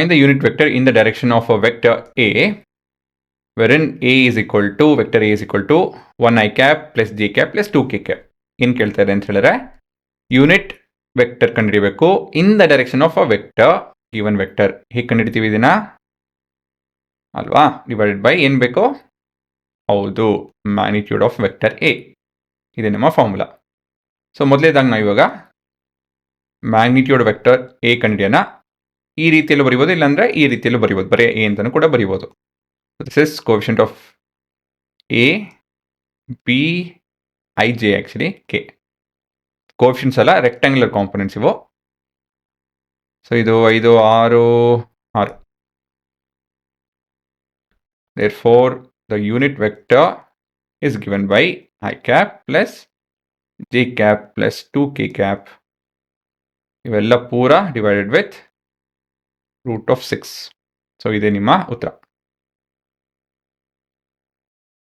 Find the unit vector in the direction of a vector A, wherein A is equal to, vector A is equal to 1 I cap plus j cap plus 2 k cap. ಏನು ಕೇಳ್ತಾ ಇದೆ ಅಂತ ಹೇಳಿದ್ರೆ unit vector ಕಂಡುಹಿಡಿಯಬೇಕು in the direction of a vector, given vector. ಹೇಗೆ ಕಂಡುಹಿಡಿತೀವಿ ಇದನ್ನ ಅಲ್ವಾ? Divided by ಏನು ಬೇಕು? ಹೌದು, ಮ್ಯಾಗ್ನಿಟ್ಯೂಡ್ ಆಫ್ ವೆಕ್ಟರ್ ಎ. ಇದೆ ನಮ್ಮ ಫಾರ್ಮುಲಾ. ಸೊ ಮೊದಲೇದಾಗಿ ನಾವು ಇವಾಗ ಮ್ಯಾಗ್ನಿಟ್ಯೂಡ್ ವೆಕ್ಟರ್ ಎ ಕಂಡುಹಿಡಿಯೋಣ. ಈ ರೀತಿಯಲ್ಲೂ ಬರಿಬೋದು, ಇಲ್ಲಾಂದರೆ ಈ ರೀತಿಯಲ್ಲೂ ಬರಿಬೋದು, ಬರೀ ಎ ಅಂತಲೂ ಕೂಡ ಬರಿಬೋದು. This is coefficient of A, B, I, J actually K. Coefficients ಅಲ್ಲ, ರೆಕ್ಟ್ಯಾಂಗ್ಯುಲರ್ ಕಾಂಪೊನೆಂಟ್ಸ್ ಇವು. ಸೊ ಇದು 5, 6, 6. Therefore, the unit vector is given by I cap plus j cap plus 2k cap. ಇವೆಲ್ಲ ಪೂರ divided with root of 6. So ಇದೇ ನಿಮ್ಮ ಉತ್ತರ.